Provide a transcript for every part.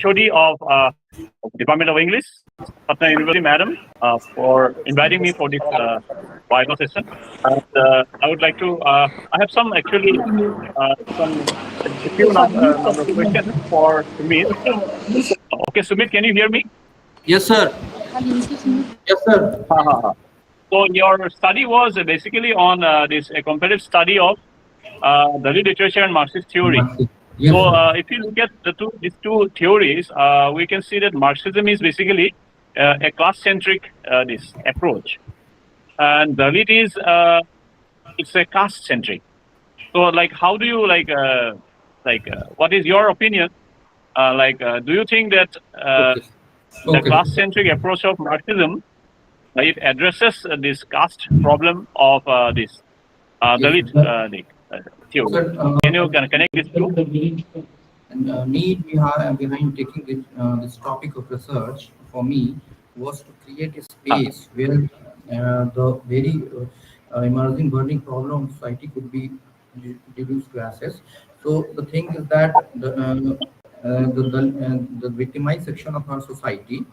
HOD of Department of English, Patna University, madam, for inviting me for this Bible session. And I would like to, I have some actually, some a few number of questions for Sumit. Okay, Sumit, can you hear me? Yes, sir. Yes, sir. So your study was basically on this a comparative study of Dalit literature and Marxist theory. Yes, So sir. if you look at these two theories, we can see that Marxism is basically a class-centric this approach, and Dalit is it's a caste-centric. So like, how do you what is your opinion? Do you think that Okay. the Okay. class-centric approach of Marxism it addresses this caste problem of this Dalit theory? Sir, Can you connect these two? and need behind taking this topic of research for me was to create a space where the very emerging burning problem of society could be reduced to assess. So the thing is that the victimized section of our society,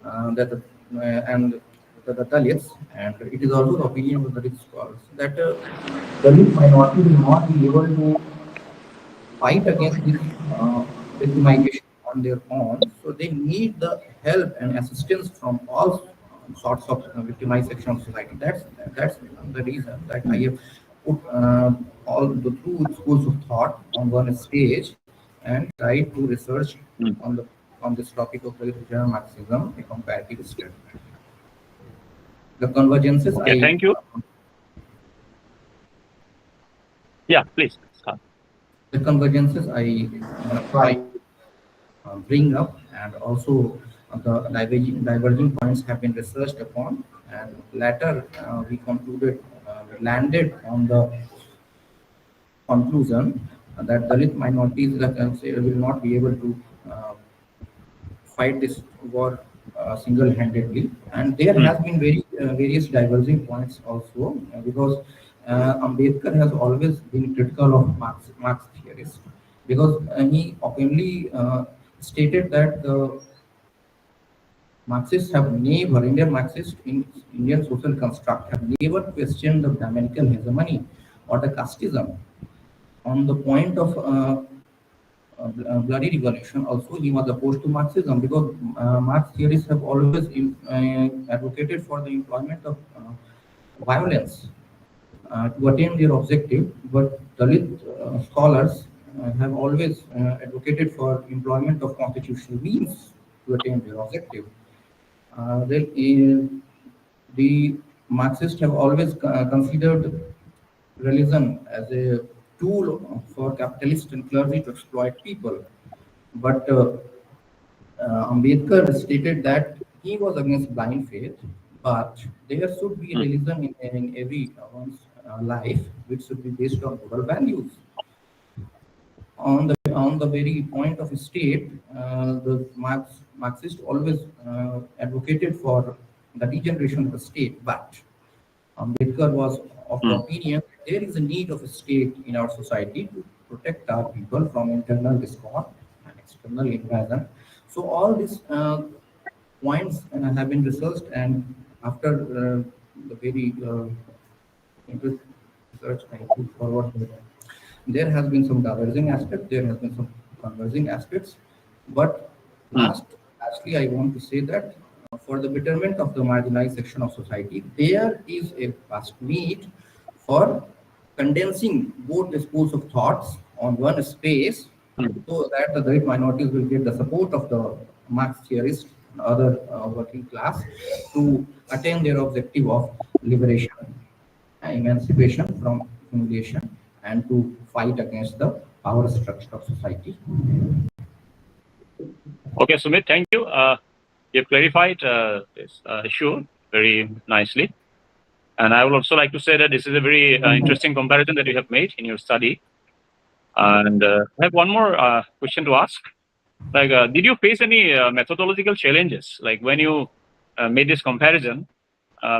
that and the Dalits, and it is also the opinion of the Dalit scholars that Dalit minority will not be able to fight against this victimization on their own. So they need the help and assistance from all sorts of victimized section of society. That's the reason that I have put all the two schools of thought on one stage and tried to research on the on this topic of religion Marxism, a comparative study. The convergences Okay, thank you. Yeah, please. The convergences I bring up, and also the diverging points have been researched upon, and later we landed on the conclusion that Dalit minorities will not be able to fight this war single-handedly, and there has been various diverging points also, because Ambedkar has always been critical of Marx theorists, because he openly stated that the Marxists have never, Indian Marxists in Indian social construct have never questioned the Brahminical hegemony or the casteism. On the point of bloody revolution, also he was opposed to Marxism, because Marx theorists have always advocated for the employment of violence to attain their objective, but Dalit scholars have always advocated for employment of constitutional means to attain their objective. The Marxists have always considered religion as a tool for capitalists and clergy to exploit people. But Ambedkar stated that he was against blind faith, but there should be religion in everyone's life, which should be based on moral values. On the very point of state, the Marxist always advocated for the degeneration of the state, but Ambedkar was of the opinion there is a need of a state in our society to protect our people from internal discord and external invasion. So all these points have been researched, and after the very research I put forward, there has been some diverging aspects, there has been some converging aspects, but lastly, I want to say that for the betterment of the marginalized section of society, there is a vast need for condensing both the schools of thoughts on one space, so that the great minorities will get the support of the Marx theorists and other working class to attain their objective of liberation and emancipation from humiliation, and to fight against the power structure of society. Okay, Sumit, thank you. You've clarified this issue very nicely. And I would also like to say that this is a very interesting comparison that you have made in your study. And I have one more question to ask. Like, did you face any methodological challenges, like when you made this comparison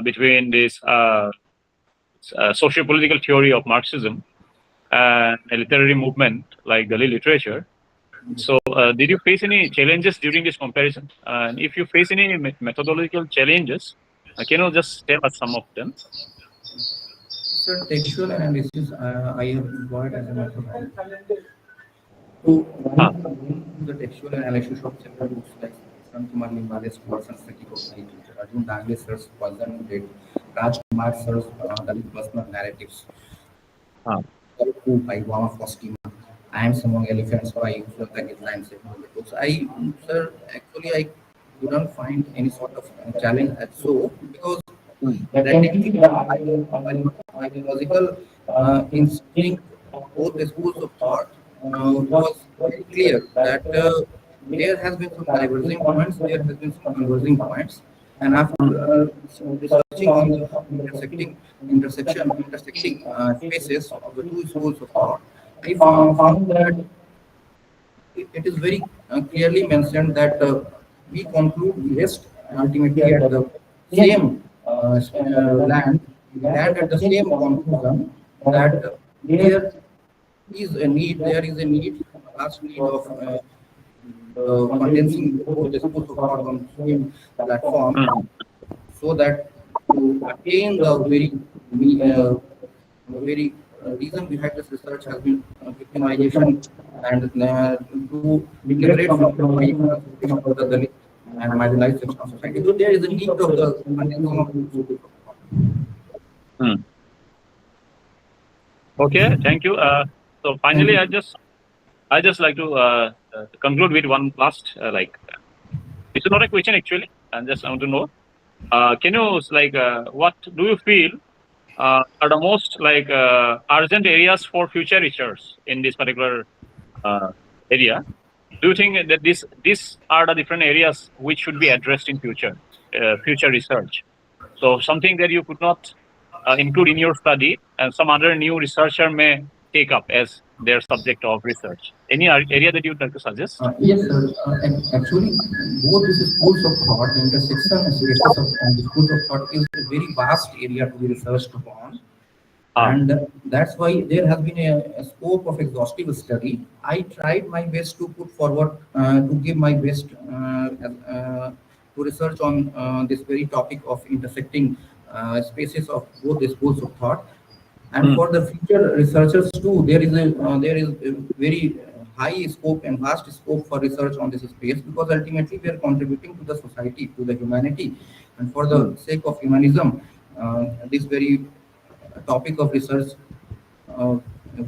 between this socio-political theory of Marxism and a literary movement like Dalit literature? So, did you face any challenges during this comparison? And if you face any methodological challenges, can you just tell us some of them? So textual analysis I have employed as a method. So the textual analysis of several books like Sankumar Limbale's Words and Psychic of Literature, Arjun Dangle sir's Poison Dead, Raj Kumar sir's Dalit personal narratives, Karuku by Wama Faustina, I Am Among Elephants by Sultan Lines. Books. Sir, actually, I couldn't find any sort of challenge at so because that ideological instinct of both the schools of thought was very clear that there has been some diverging points, there has been some converging points, and after researching on the intersecting spaces of the two schools of thought, I found that it is very clearly mentioned that we conclude West ultimately at the same land, we land at the same conclusion that there there is a need, last need of condensing both the schools of thought on the same platform so that to attain the very reason behind this research has been victimization and to liberate from victimization of the Dalit and marginalized section of society. So there is a need of the condensing of the schools of thought. Hmm. Okay, thank you. So finally, I just like to conclude with one last it's not a question actually. I just want to know. Can you what do you feel are the most urgent areas for future research in this particular area? Do you think that these are the different areas which should be addressed in future research? So something that you could not include in your study, and some other new researcher may take up as their subject of research. Any area that you'd like to suggest? Yes, sir. Actually, both these schools of thought, the intersection spaces of the schools of thought is a very vast area to be researched upon. And that's why there has been a scope of exhaustive study. I tried my best to put forward, to give my best to research on this very topic of intersecting spaces of both the schools of thought. And for the future researchers too, there is a very high scope and vast scope for research on this space because ultimately we are contributing to the society, to the humanity, and for the sake of humanism, this very topic of research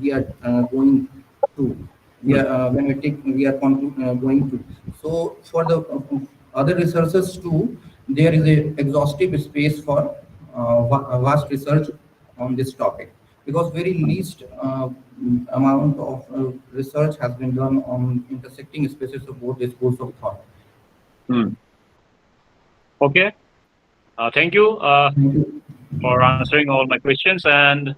we are going to. Going to. So for the other researchers too, there is a exhaustive space for vast research on this topic because very least amount of research has been done on intersecting spaces of both the schools of thought. Okay. Thank you for answering all my questions, and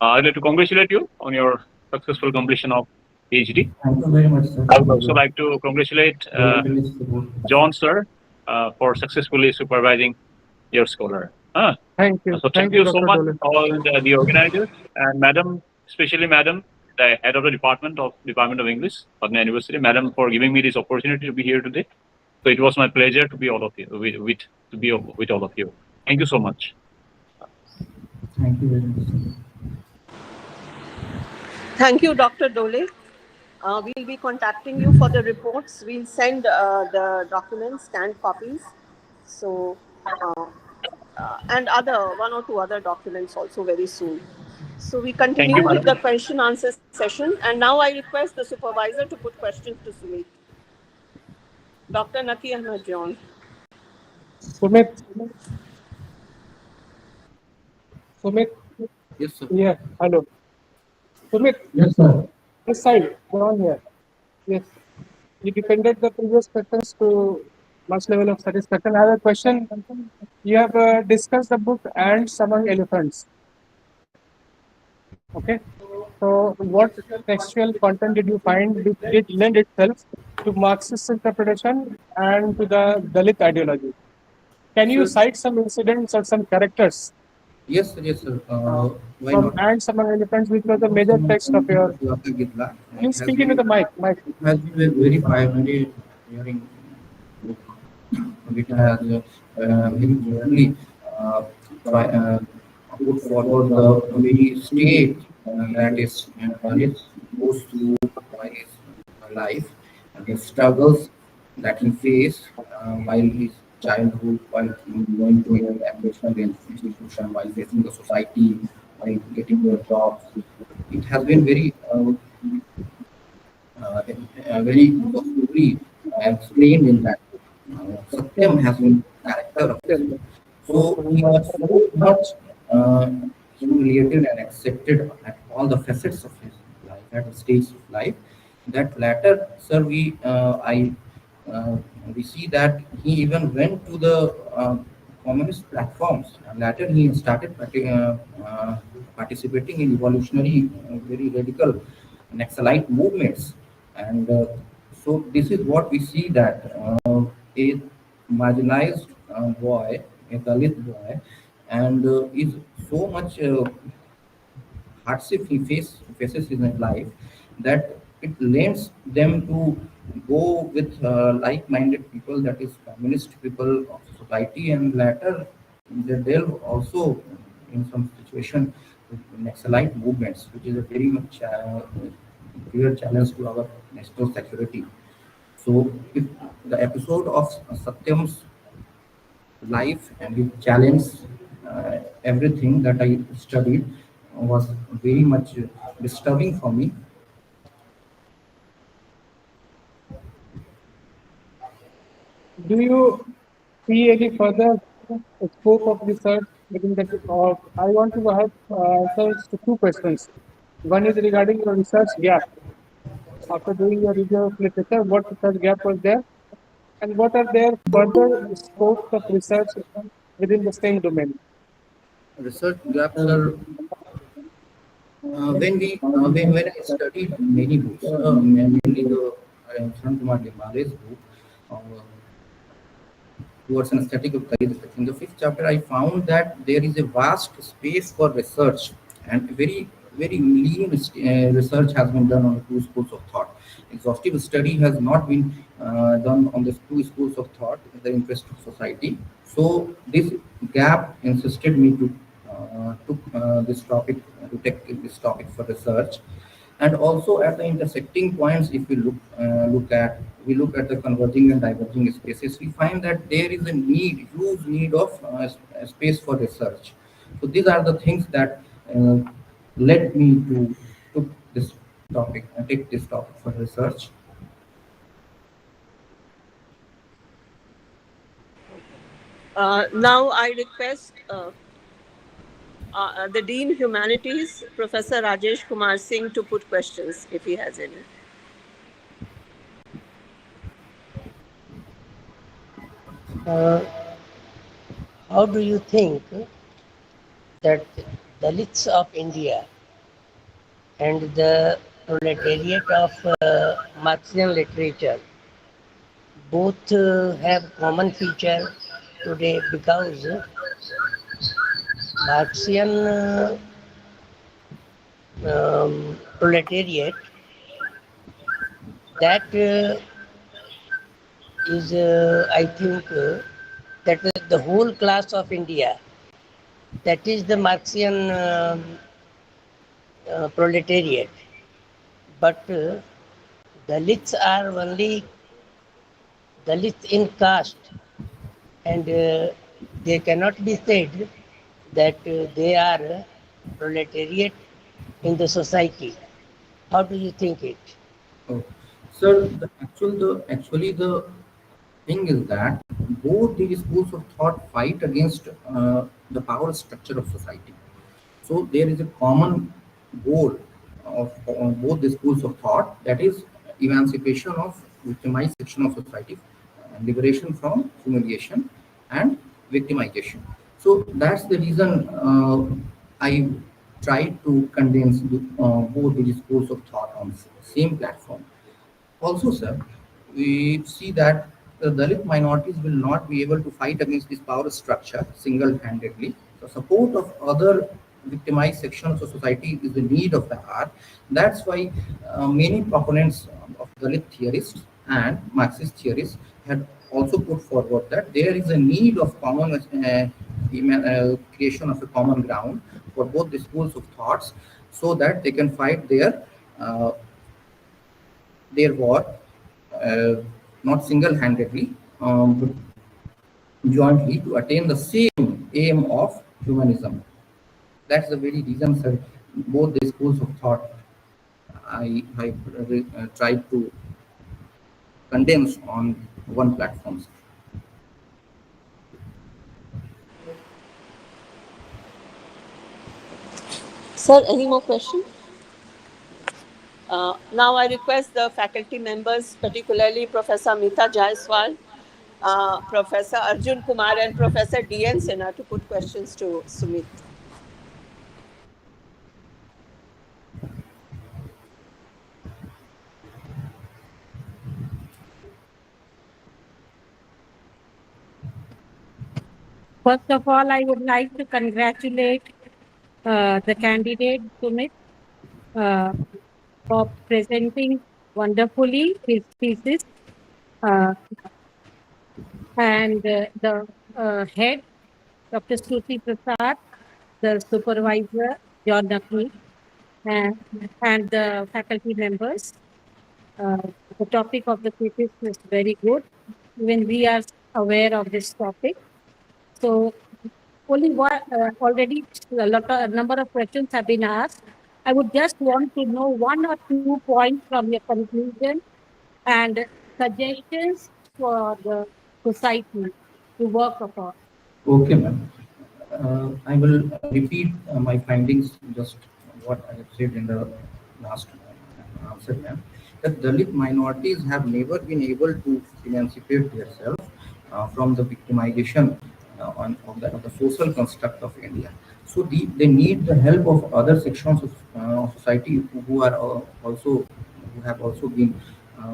I'd like to congratulate you on your successful completion of PhD. Thank you very much, sir. I would also like to congratulate John, sir, for successfully supervising your scholar. Thank you. So thank you so much, all the organizers and madam, especially madam, the head of the Department of English, Patna University, madam, for giving me this opportunity to be here today. So it was my pleasure to be all of you with all of you. Thank you so much. Thank you very much. Thank you, Dr. Dole. We'll be contacting you for the reports. We'll send the documents, scanned copies. So, and one or two other documents also very soon. So we continue with the question answer session. And now I request the supervisor to put questions to Sumit. Dr. Nati Ahmed John. Sumit. Yes, sir. Yeah, hello. Sumit. Yes, sir. This side, down here. Yes. You defended the previous questions to much level of satisfaction. I have a question. You have discussed the book Ants Among Elephants. Okay. So, what textual content did you find which did lend itself to Marxist interpretation and to the Dalit ideology? Can you Sir, cite some incidents or some characters yes, yes, sir. Why from not? Ants Among Elephants, which was the major text of your? It Please has speak into been the mic. Mic. very pioneering book. It has very clearly uh, put forward the very state that is Dalit goes through by his life and the struggles that he faced while his childhood, while going to an educational institution, while facing the society, while getting the jobs. It has been very thoroughly explained in that book. Satyam has been the character of this book. So he was so much uh, humiliated and accepted at all the facets of his life, at the stage of life, that latter, sir, we see that he even went to the communist platforms. Later, he started participating in evolutionary, very radical Naxalite movements, and so this is what we see that a marginalized boy, a Dalit boy, and is so much hardship faces in his life that it lends them to go with like-minded people, that is communist people of society, and later they'll also in some situation with Naxalite movements, which is a very much clear challenge to our national security. So if the episode of Satyam's life and it challenged everything that I studied was very much disturbing for me. Do you see any further scope of research within the or I want to have answers to two questions. One is regarding your research gap. After doing your review of literature, what research gap was there? And what are their further scopes of research within the same domain? Research gaps are when I studied many books, mainly the Sharan Kumar Limbale's book, uh, towards an aesthetic of Dalit. In the fifth chapter, I found that there is a vast space for research, and very lean research has been done on the two schools of thought. Exhaustive study has not been done on the two schools of thought in the interest of society. So this gap insisted me to took this topic to take this topic for research, and also at the intersecting points, if we look at the converging and diverging spaces, we find that there is a huge need of space for research. So these are the things that uh, led me to took this topic and take this topic for research. Now I request the Dean Humanities, Professor Rajesh Kumar Singh, to put questions if he has any. How do you think that Dalits of India and the proletariat of Marxian literature both have common feature today, because Marxian proletariat that is, I think, that the whole class of India, that is the Marxian proletariat. But Dalits are only Dalits in caste, and they cannot be said that they are proletariat in the society. How do you think it? Oh, sir, actually the thing is that both these schools of thought fight against the power structure of society. So there is a common goal of both the schools of thought, that is emancipation of victimized section of society, liberation from humiliation and victimization. So that's the reason I tried to condense both the schools of thought on the same platform. Also, sir, we see that the Dalit minorities will not be able to fight against this power structure single-handedly. The support of other victimized sections of society is the need of the hour. That's why many proponents of Dalit theorists and Marxist theorists had also put forward that there is a need of common creation of a common ground for both the schools of thoughts, so that they can fight uh, their war, uh, not single-handedly, but jointly, to attain the same aim of humanism. That's the very reason, sir, both the schools of thought I tried to condense on one platform, sir. Sir, any more questions? Now I request the faculty members, particularly Professor Mita Jaiswal, Professor Arjun Kumar and Professor D.N. Sinha to put questions to Sumit. First of all, I would like to congratulate the candidate Sumit uh, for presenting wonderfully his thesis, uh, and the head, Dr. Shruti Prasad, the supervisor, John Nakni, and the faculty members. The topic of the thesis is very good. Even we are aware of this topic. So only one, already a number of questions have been asked. I would just want to know 1 or 2 points from your conclusion and suggestions for the society to work upon. Okay, ma'am. I will repeat my findings, just what I have said in the last answer, ma'am. That Dalit minorities have never been able to emancipate themselves from the victimization of the social construct of India. So they need the help of other sections of society who are who have also been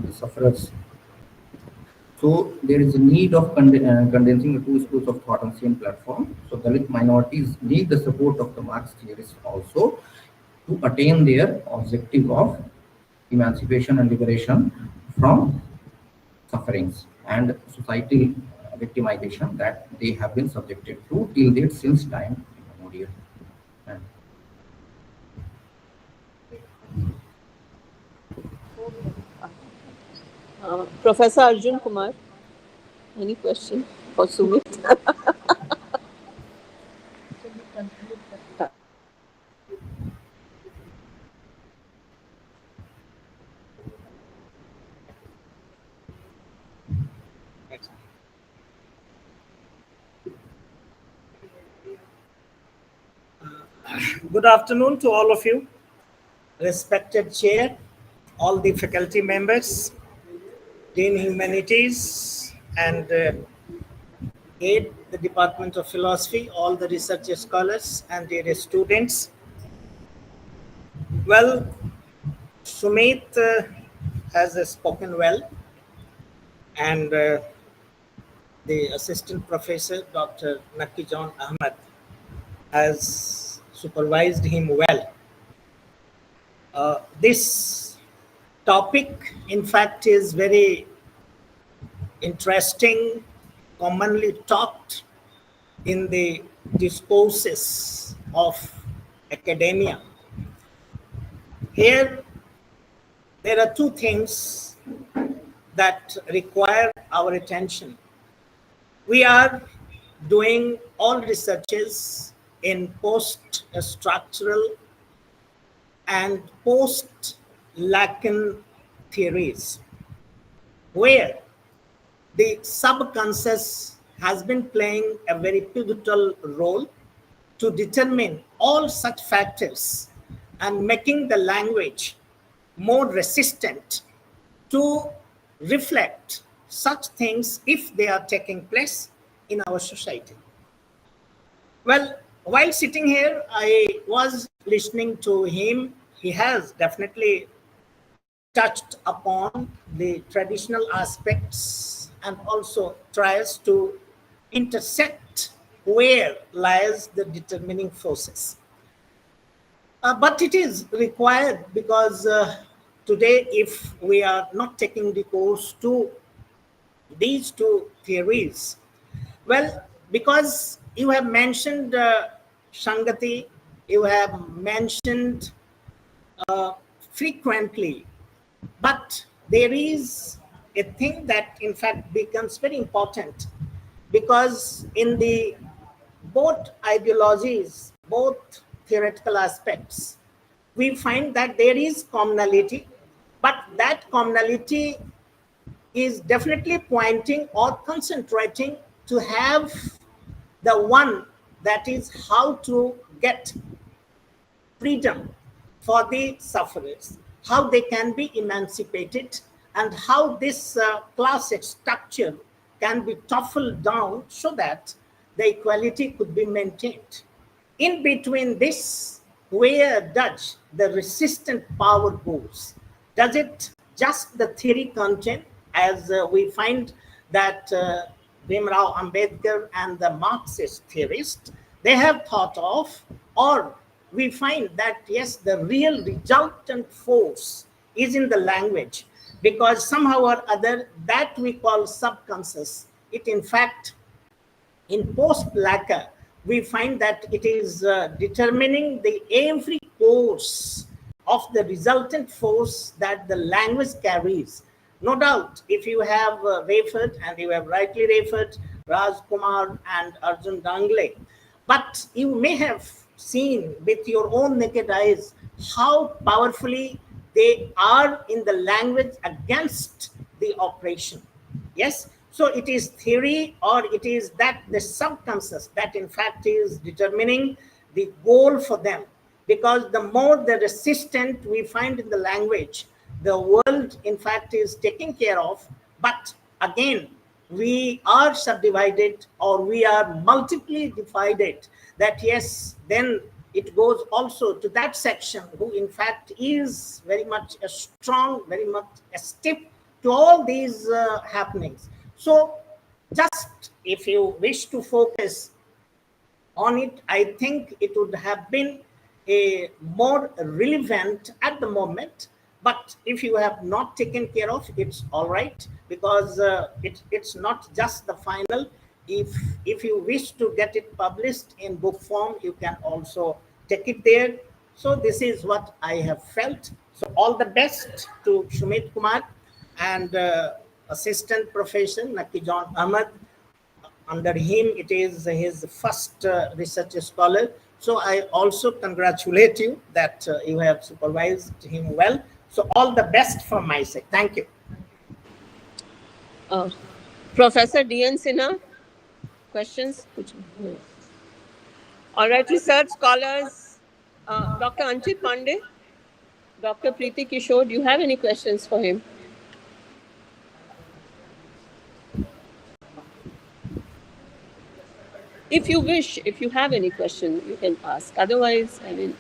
the sufferers. So there is a need of condensing the two schools of thought on same platform. So Dalit minorities need the support of the Marx theorists also to attain their objective of emancipation and liberation from sufferings and societal victimization that they have been subjected to till date since time immemorial. And Professor Arjun Kumar, any question for Sumit? Good afternoon to all of you, respected chair, all the faculty members, Dean Humanities, and aid the Department of Philosophy, all the research scholars and their students. Well, Sumit has spoken well, and the assistant professor, Dr. Nakki John Ahmed, has supervised him well. This topic, in fact, is very interesting, commonly talked in the discourses of academia. Here, there are two things that require our attention. We are doing all researches in post-structural and post-Lacan theories, where the subconscious has been playing a very pivotal role to determine all such factors and making the language more resistant to reflect such things if they are taking place in our society. Well, while sitting here, I was listening to him. He has definitely touched upon the traditional aspects and also tries to intersect where lies the determining forces. But it is required because today, if we are not taking the course to these two theories, well, because you have mentioned Sangati, you have mentioned frequently, but there is a thing that in fact becomes very important, because in the both ideologies, both theoretical aspects, we find that there is commonality, but that commonality is definitely pointing or concentrating to have the one, that is how to get freedom for the sufferers, how they can be emancipated, and how this class structure can be toppled down so that the equality could be maintained. In between this, where does the resistant power goes? Does it just the theory content, as we find that Bhimrao Ambedkar and the Marxist theorists, they have thought of, or we find that yes, the real resultant force is in the language, because somehow or other that we call subconscious, it in fact in post-Lacan, we find that it is determining the every course of the resultant force that the language carries. No doubt, if you have referred, and you have rightly referred, Raj Kumar and Arjun Dangle, but you may have seen with your own naked eyes how powerfully they are in the language against the oppression. Yes, so it is theory, or it is that the subconscious that in fact is determining the goal for them, because the more the resistant we find in the language, the world in fact is taken care of. But again, we are subdivided, or we are multiply divided, that yes, then it goes also to that section who in fact is very much a strong, very much a stiff to all these happenings. So just if you wish to focus on it, I think it would have been a more relevant at the moment. But if you have not taken care of, it's all right, because it's not just the final. If you wish to get it published in book form, you can also take it there. So this is what I have felt. So all the best to Shumit Kumar and Assistant Professor Naki John Ahmed. Under him, it is his first research scholar. So I also congratulate you that you have supervised him well. So all the best from my side. Thank you. Professor D.N. Sinha, questions? All right, research scholars, Dr. Anchit Pandey, Dr. Preeti Kishore, do you have any questions for him? If you wish, if you have any question, you can ask. Otherwise, I mean...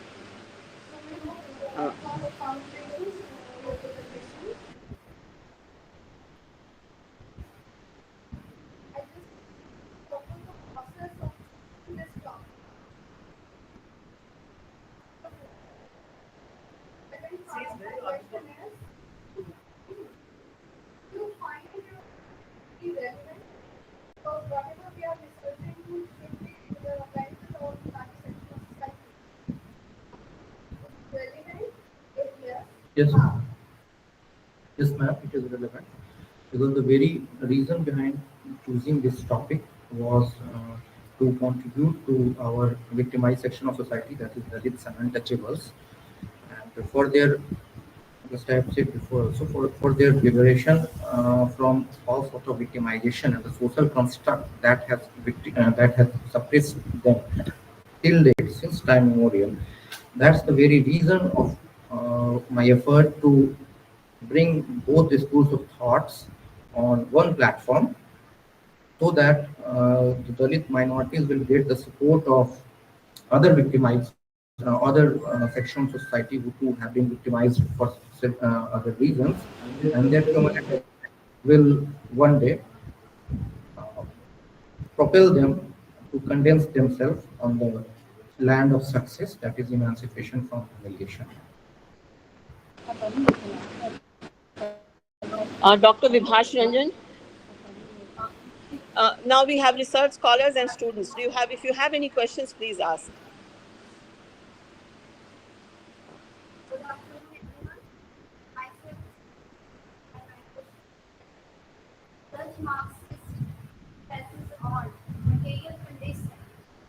Yes, yes, ma'am, it is relevant, because the very reason behind choosing this topic was to contribute to our victimized section of society, that is Dalits and Untouchables, and for their, just I have said before also, for their liberation from all sort of victimization and the social construct that has suppressed them till date, since time immemorial. That's the very reason of my effort to bring both the schools of thoughts on one platform, so that the Dalit minorities will get the support of other victimized, other sections of society who have been victimized for other reasons, and their community will one day uh, propel them to condense themselves on the land of success, that is emancipation from humiliation. Dr. Vibhash Ranjan. Now we have research scholars and students. If you have any questions, please ask. Good afternoon, everyone. Myself, Judge Marxist stresses on material condition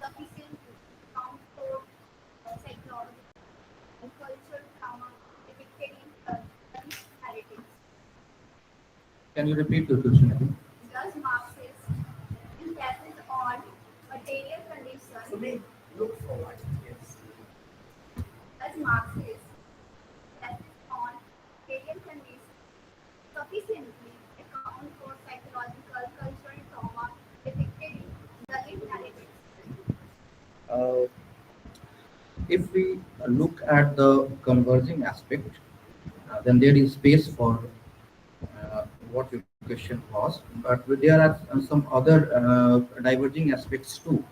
sufficient to account for psychological and cultural trauma depicted in Turkish narratives. Can you repeat the question again? Judge Marxist stresses on material condition. Look forward. Yes. Judge Marxist stresses on material condition sufficiently account for psychological, cultural trauma depicted in Dalit narratives. Uh, if we look at the converging aspect, then there is space for what your question was, but there are some other diverging aspects too.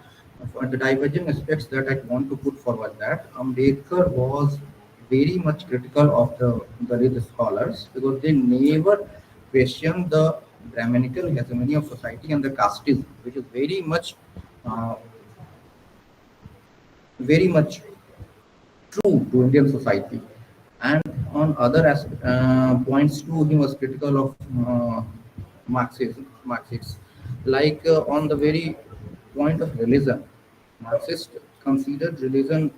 For the diverging aspects that I want to put forward, that Ambedkar was very much critical of the Dalit scholars, because they never questioned the Brahminical hegemony of society and the casteism, which is uh, very much true to Indian society. And on other points too, he was critical of Marxists. Like on the very point of religion, Marxists considered religion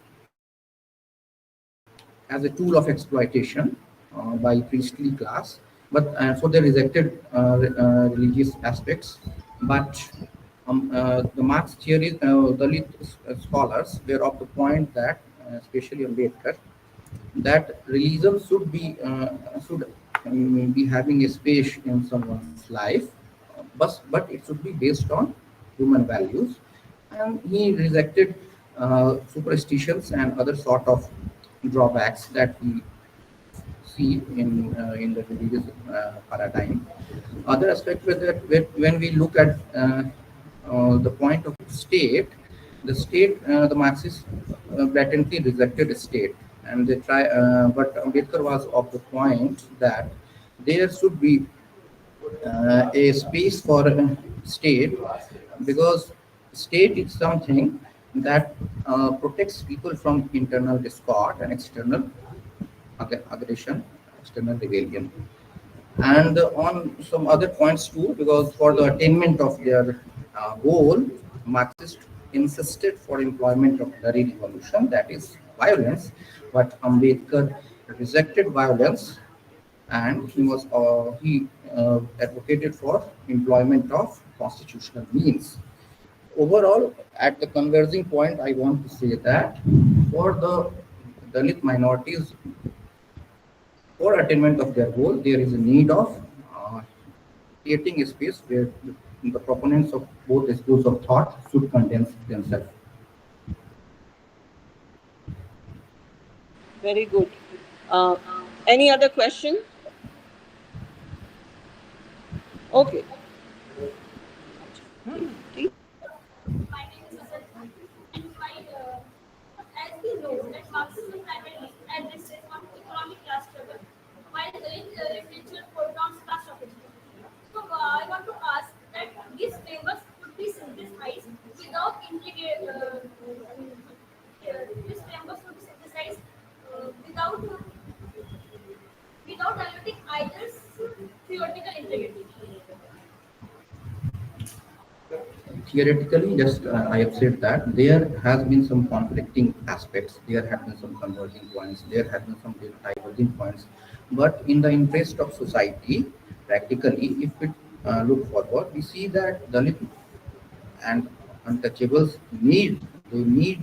as a tool of exploitation by priestly class, but so they rejected religious aspects. But the Marx theory, Dalit scholars were of the point that, especially Ambedkar, that religion should be having a space in someone's life, but it should be based on human values, and he rejected superstitions and other sort of drawbacks that we see in the religious paradigm. Other aspect with that, when we look at the point of state, the Marxists blatantly rejected state, and they try. But Ambedkar was of the point that there should be a space for state, because state is something that protects people from internal discord and external aggression, external rebellion. And on some other points too, because for the attainment of their goal, Marxists insisted for employment of the revolution, that is violence, but Ambedkar rejected violence, and he advocated for employment of constitutional means. Overall, at the converging point, I want to say that for the Dalit minorities, for attainment of their goal, there is a need of creating a space where the proponents of both schools of thought should condense themselves. Very good. Any other question? Okay. My name is Asad, and as we know that Marxism primarily addresses on economic class struggle, while Dalit literature foregrounds class struggle. So I want to ask that these frameworks could be synthesized without these frameworks could be synthesized without diluting either theoretical integrity. Theoretically, just I have said that there has been some conflicting aspects, there have been some converging points, there have been some diverging points, but in the interest of society, practically, if we look forward, we see that Dalit and untouchables need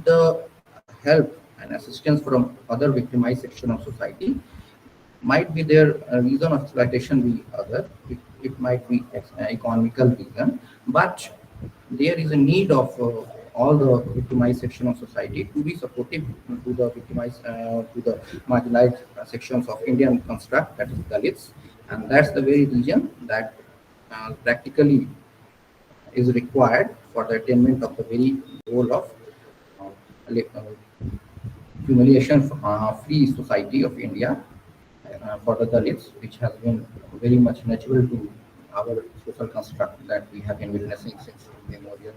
the help and assistance from other victimized section of society. Might be their reason of exploitation be other, it might be economical reason, but there is a need of all the victimized section of society to be supportive to the victimized, to the marginalized sections of Indian construct, that is Dalits, and that's the very reason that practically is required for the attainment of the very goal of humiliation free society of India for the Dalits, which has been very much natural to our social construct that we have been witnessing since memorial.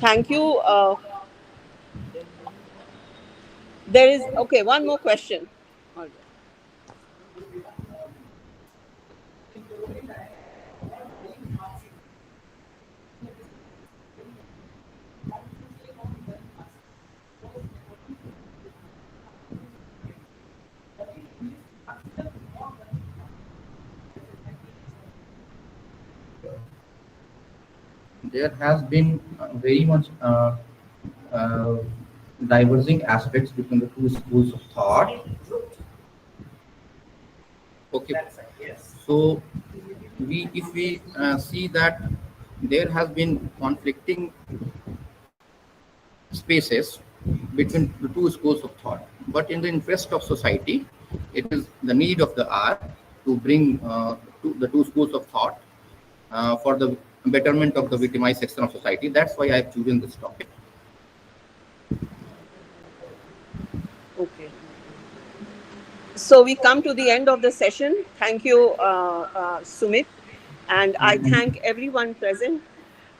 Thank you. There is, okay, one more question. All right. There has been very much diverging aspects between the two schools of thought. Okay, so if we see that there has been conflicting spaces between the two schools of thought, but in the interest of society, it is the need of the hour to bring the two schools of thought for the betterment of the victimized section of society. That's why I have chosen this topic. Okay. So we come to the end of the session. Thank you, Sumit, and I thank everyone present.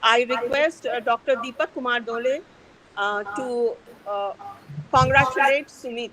I request Dr. Deepak Kumar Dole to congratulate Sumit